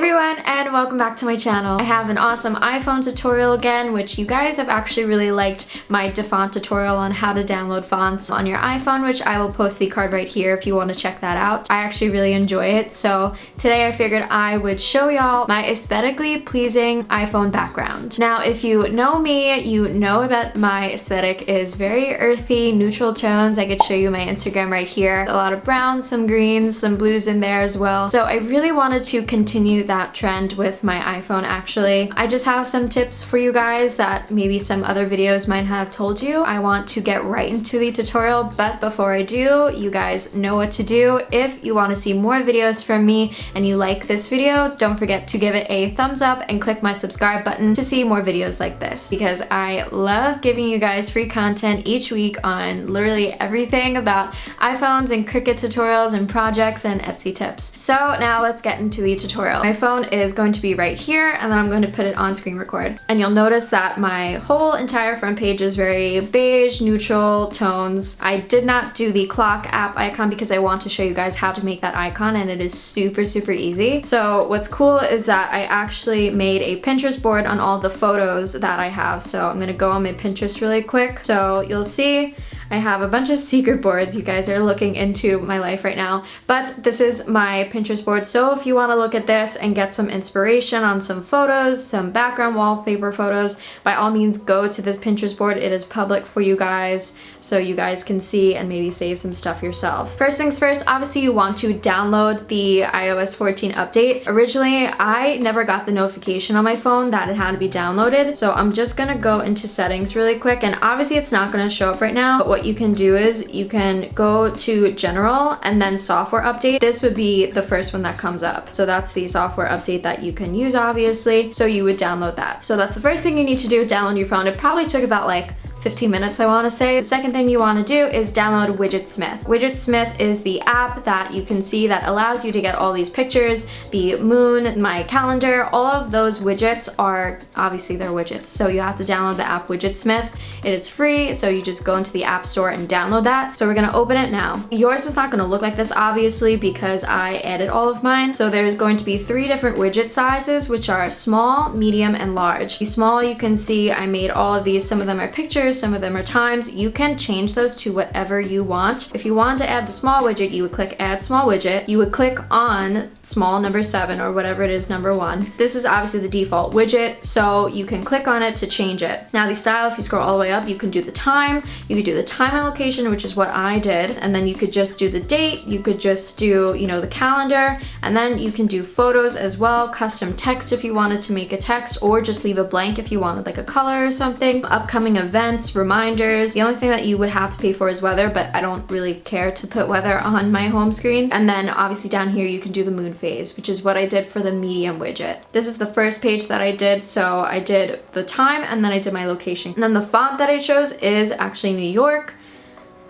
everyone, and welcome back to my channel. I have an awesome iPhone tutorial again, which you guys have actually really liked my DaFont tutorial on how to download fonts on your iPhone, which I will post the card right here if you want to check that out. I actually really enjoy it, so today I figured I would show y'all my aesthetically pleasing iPhone background. Now, if you know me, you know that my aesthetic is very earthy, neutral tones. I could show you my Instagram right here. A lot of browns, some greens, some blues in there as well. So I really wanted to continue that trend with my iPhone actually. I just have some tips for you guys that maybe some other videos might have told you. I want to get right into the tutorial, but before I do, you guys know what to do. If you want to see more videos from me and you like this video, don't forget to give it a thumbs up and click my subscribe button to see more videos like this, because I love giving you guys free content each week on literally everything about iPhones and Cricut tutorials and projects and Etsy tips. So now let's get into the tutorial. My phone is going to be right here, and then I'm going to put it on screen record. And you'll notice that my whole entire front page is very beige, neutral tones. I did not do the clock app icon because I want to show you guys how to make that icon, and it is super easy. So what's cool is that I actually made a Pinterest board on all the photos that I have. So I'm gonna go on my Pinterest really quick. So you'll see I have a bunch of secret boards. You guys are looking into my life right now, but this is my Pinterest board. So if you want to look at this and get some inspiration on some photos, some background wallpaper photos, by all means go to this Pinterest board. It is public for you guys, so you guys can see and maybe save some stuff yourself. First things first, obviously you want to download the iOS 14 update. Originally, I never got the notification on my phone that it had to be downloaded, so I'm just gonna go into settings really quick, and obviously it's not gonna show up right now, but what you can do is you can go to general and then software update. This would be the first one that comes up. So that's the software update that you can use, obviously. So you would download that. So that's the first thing you need to do, download your phone. It probably took about like 15 minutes, I want to say. The second thing you want to do is download Widgetsmith. Widgetsmith is the app that you can see that allows you to get all these pictures, the moon, my calendar, all of those widgets are, obviously they're widgets. So you have to download the app Widgetsmith. It is free, so you just go into the app store and download that. So we're gonna open it now. Yours is not gonna look like this, obviously, because I added all of mine. So there's going to be 3 different widget sizes, which are small, medium, and large. The small, you can see I made all of these. Some of them are pictures, some of them are times. You can change those to whatever you want. If you want to add the small widget, you would click add small widget. You would click on small number 7 or whatever it is, number 1. This is obviously the default widget, so you can click on it to change it. Now the style, if you scroll all the way up, you can do the time. You could do the time and location, which is what I did, and then you could just do the date. You could just do, you know, the calendar, and then you can do photos as well, custom text if you wanted to make a text, or just leave a blank if you wanted like a color or something. Upcoming events, reminders. The only thing that you would have to pay for is weather, but I don't really care to put weather on my home screen. And then obviously down here you can do the moon phase, which is what I did for the medium widget. This is the first page that I did, so I did the time and then I did my location. And then the font that I chose is actually New York.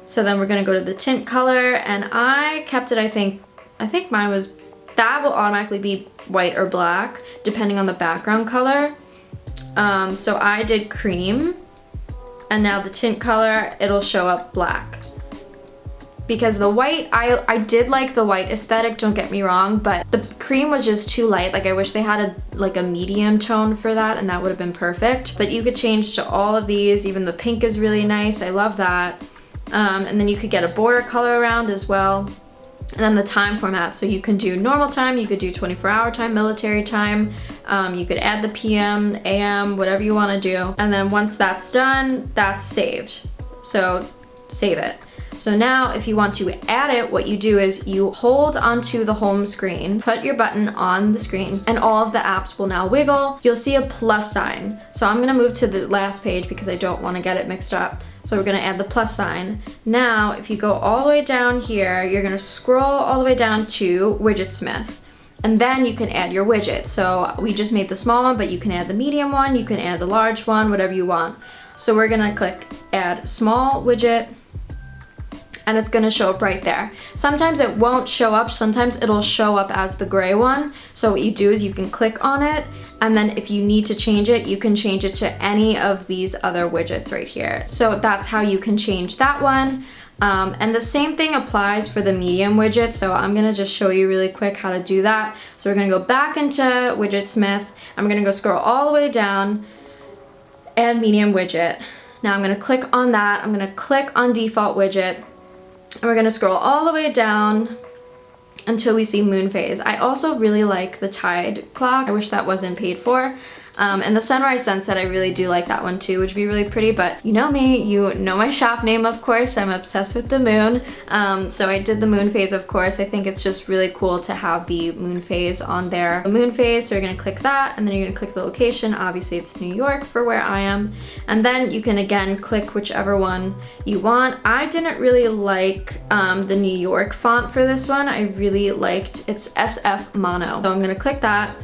So then we're gonna go to the tint color, and I kept it, I think mine was, that will automatically be white or black depending on the background color. So I did cream. And now the tint color, it'll show up black. Because the white, I did like the white aesthetic, don't get me wrong, but the cream was just too light. Like I wish they had a medium tone for that, and that would have been perfect. But you could change to all of these. Even the pink is really nice, I love that. And then you could get a border color around as well. And then the time format, so you can do normal time, you could do 24-hour time, military time, you could add the PM, AM, whatever you want to do. And then once that's done, that's saved. So save it. So now if you want to add it, what you do is you hold onto the home screen, put your button on the screen, and all of the apps will now wiggle. You'll see a plus sign. So I'm gonna move to the last page because I don't want to get it mixed up. So we're gonna add the plus sign. Now, if you go all the way down here, you're gonna scroll all the way down to Widgetsmith. And then you can add your widget. So we just made the small one, but you can add the medium one, you can add the large one, whatever you want. So we're gonna click add small widget, and it's gonna show up right there. Sometimes it won't show up, sometimes it'll show up as the gray one. So what you do is you can click on it, and then if you need to change it, you can change it to any of these other widgets right here. So that's how you can change that one. And the same thing applies for the medium widget, so I'm gonna just show you really quick how to do that. So we're gonna go back into Widgetsmith. I'm gonna go scroll all the way down, add medium widget. Now I'm gonna click on that. I'm gonna click on default widget, and we're gonna scroll all the way down until we see moon phase. I also really like the tide clock. I wish that wasn't paid for. And the sunrise sunset, I really do like that one too, which would be really pretty, but you know me, you know my shop name, of course. I'm obsessed with the moon. So I did the moon phase, of course. I think it's just really cool to have the moon phase on there. The moon phase, so you're gonna click that, and then you're gonna click the location. Obviously it's New York for where I am. And then you can again click whichever one you want. I didn't really like the New York font for this one. I really liked, it's SF Mono. So I'm gonna click that.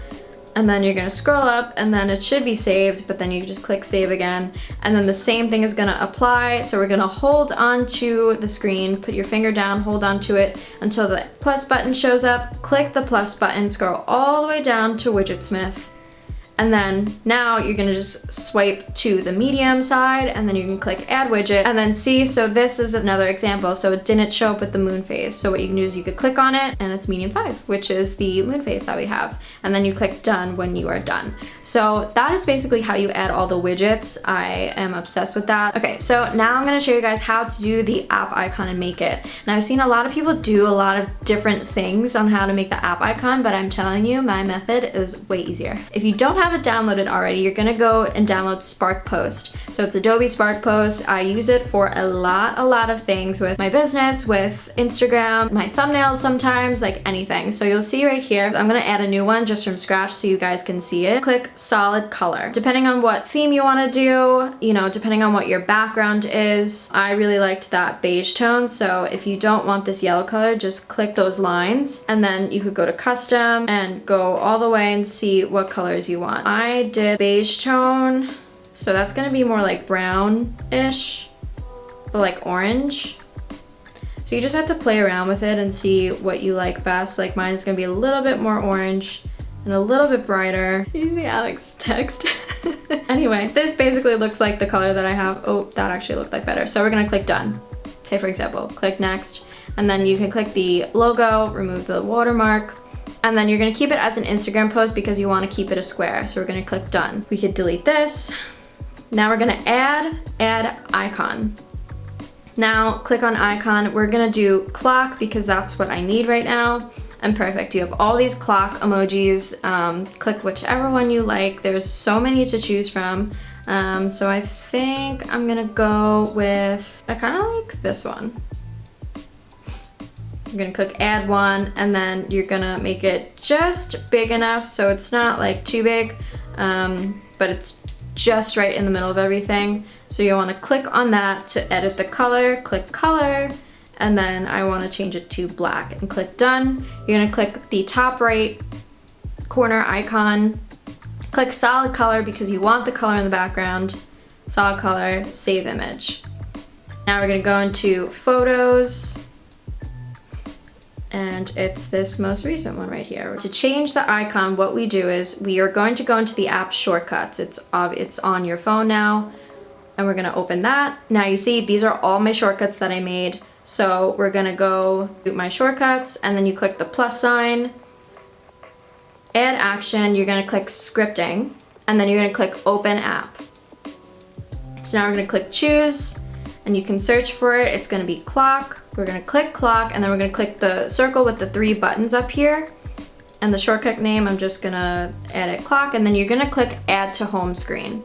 And then you're gonna scroll up, and then it should be saved, but then you just click save again. And then the same thing is gonna apply. So we're gonna hold on to the screen, put your finger down, hold on to it until the plus button shows up. Click the plus button, scroll all the way down to Widgetsmith. And then now you're gonna just swipe to the medium side, and then you can click add widget, and then see, so this is another example. So it didn't show up with the moon phase. So what you can do is you could click on it, and it's medium 5, which is the moon phase that we have. And then you click done when you are done. So that is basically how you add all the widgets. I am obsessed with that. Okay, so now I'm gonna show you guys how to do the app icon and make it. Now I've seen a lot of people do a lot of different things on how to make the app icon, but I'm telling you, my method is way easier. If you don't have it downloaded already, you're gonna go and download Spark Post. So it's Adobe Spark Post. I use it for a lot of things with my business, with Instagram, my thumbnails sometimes, like anything. So you'll see right here, so I'm gonna add a new one just from scratch so you guys can see it. Click solid color. Depending on what theme you wanna do, you know, depending on what your background is, I really liked that beige tone. So if you don't want this yellow color, just click those lines, and then you could go to custom and go all the way and see what colors you want. I did beige tone, so that's gonna be more like brown-ish, but like orange. So you just have to play around with it and see what you like best. Like mine is gonna be a little bit more orange and a little bit brighter. You see Alex's text. Anyway, this basically looks like the color that I have. Oh, that actually looked like better. So we're gonna click done. Say for example, click next, and then you can click the logo, remove the watermark, and then you're gonna keep it as an Instagram post because you wanna keep it a square. So we're gonna click done. We could delete this. Now we're gonna add icon. Now click on icon. We're gonna do clock because that's what I need right now. And perfect, you have all these clock emojis. Click whichever one you like. There's so many to choose from. So I think I'm gonna go with, I kinda like this one. You're gonna click add one, and then you're gonna make it just big enough so it's not like too big, but it's just right in the middle of everything. So you wanna click on that to edit the color, click color, and then I wanna change it to black and click done. You're gonna click the top right corner icon, click solid color because you want the color in the background, solid color, save image. Now we're gonna go into photos, and it's this most recent one right here. To change the icon, what we do is we are going to go into the app shortcuts. It's on your phone now, and we're gonna open that. Now you see these are all my shortcuts that I made. So we're gonna go to my shortcuts, and then you click the plus sign, add action, you're gonna click scripting, and then you're gonna click open app. So now we're gonna click choose, and you can search for it. It's gonna be clock. We're gonna click clock, and then we're gonna click the circle with the 3 buttons up here. And the shortcut name, I'm just gonna edit clock, and then you're gonna click add to home screen.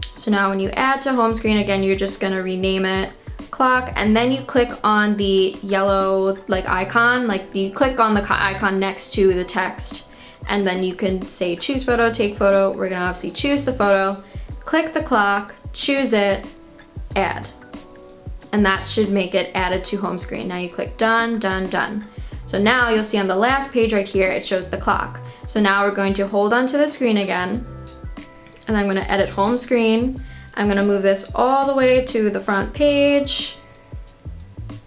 So now when you add to home screen, again, you're just gonna rename it clock, and then you click on the yellow like icon, like you click on the icon next to the text, and then you can say choose photo, take photo. We're gonna obviously choose the photo, click the clock, choose it, add. And that should make it added to home screen. Now you click done, done, done. So now you'll see on the last page right here, it shows the clock. So now we're going to hold onto the screen again, and I'm gonna edit home screen. I'm gonna move this all the way to the front page.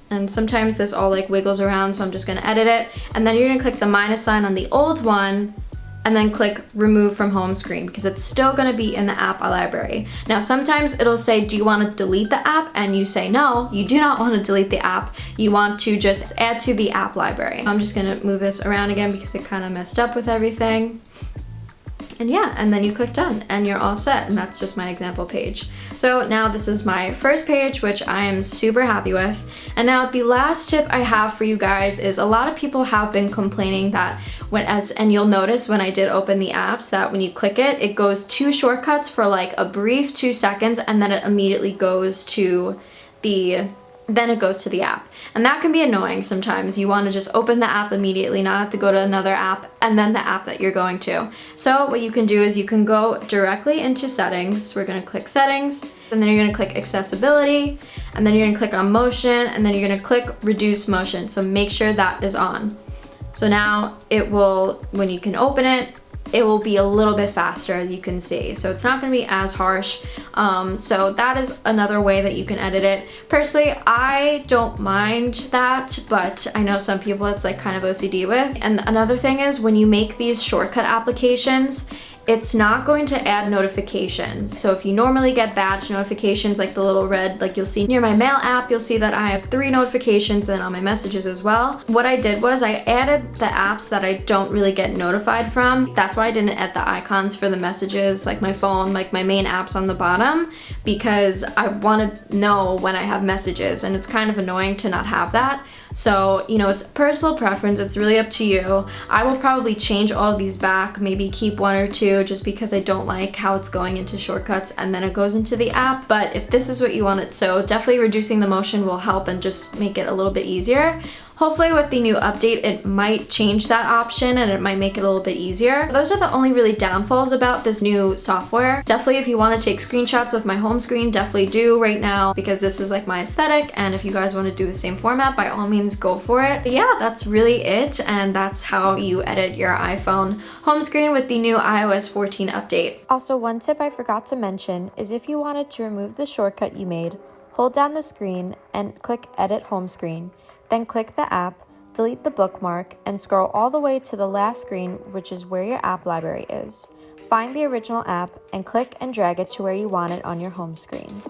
And sometimes this all like wiggles around, so I'm just gonna edit it. And then you're gonna click the minus sign on the old one, and then click remove from home screen because it's still going to be in the app library. Now sometimes it'll say, do you want to delete the app? And you say no, you do not want to delete the app. You want to just add to the app library. I'm just going to move this around again because it kind of messed up with everything. And yeah, and then you click done and you're all set, and that's just my example page. So now this is my first page, which I am super happy with. And now the last tip I have for you guys is a lot of people have been complaining that and you'll notice when I did open the apps that when you click it, it goes to shortcuts for like a brief 2 seconds and then it immediately goes to the app. And that can be annoying sometimes. You want to just open the app immediately, not have to go to another app and then the app that you're going to. So what you can do is you can go directly into settings. We're going to click settings, and then you're going to click accessibility, and then you're going to click on motion, and then you're going to click reduce motion. So make sure that is on. So now it will, when you can open it, it will be a little bit faster, as you can see. So it's not going to be as harsh. So that is another way that you can edit it. Personally, I don't mind that, but I know some people it's like kind of OCD with. And another thing is when you make these shortcut applications, it's not going to add notifications. So if you normally get badge notifications, like the little red, like you'll see near my mail app, you'll see that I have 3 notifications then on my messages as well. What I did was I added the apps that I don't really get notified from. That's why I didn't add the icons for the messages, like my phone, like my main apps on the bottom, because I want to know when I have messages, and it's kind of annoying to not have that. So, you know, it's personal preference. It's really up to you. I will probably change all of these back, maybe keep 1 or 2 just because I don't like how it's going into shortcuts and then it goes into the app. But if this is what you want it, so definitely reducing the motion will help and just make it a little bit easier. Hopefully with the new update, it might change that option and it might make it a little bit easier. Those are the only really downfalls about this new software. Definitely if you want to take screenshots of my home screen, definitely do right now because this is like my aesthetic, and if you guys want to do the same format, by all means go for it. But yeah, that's really it, and that's how you edit your iPhone home screen with the new iOS 14 update. Also, one tip I forgot to mention is if you wanted to remove the shortcut you made, hold down the screen and click Edit Home Screen. Then click the app, delete the bookmark, and scroll all the way to the last screen, which is where your app library is. Find the original app and click and drag it to where you want it on your home screen.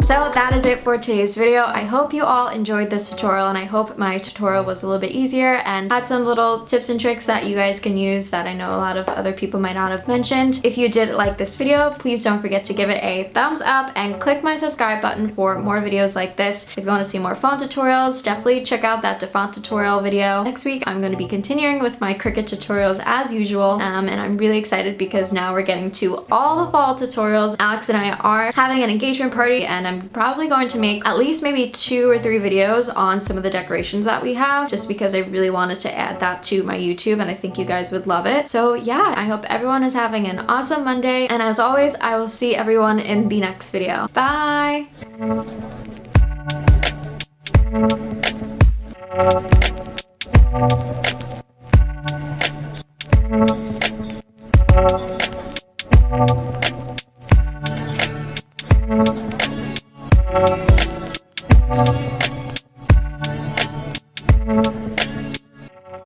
So that is it for today's video. I hope you all enjoyed this tutorial, and I hope my tutorial was a little bit easier and had some little tips and tricks that you guys can use that I know a lot of other people might not have mentioned. If you did like this video, please don't forget to give it a thumbs up and click my subscribe button for more videos like this. If you want to see more phone tutorials, definitely check out that DaFont tutorial video. Next week, I'm going to be continuing with my Cricut tutorials as usual, and I'm really excited because now we're getting to all the fall tutorials. Alex and I are having an engagement party, and I'm probably going to make at least maybe 2 or 3 videos on some of the decorations that we have, just because I really wanted to add that to my YouTube and I think you guys would love it. So yeah, I hope everyone is having an awesome Monday, and as always, I will see everyone in the next video. Bye!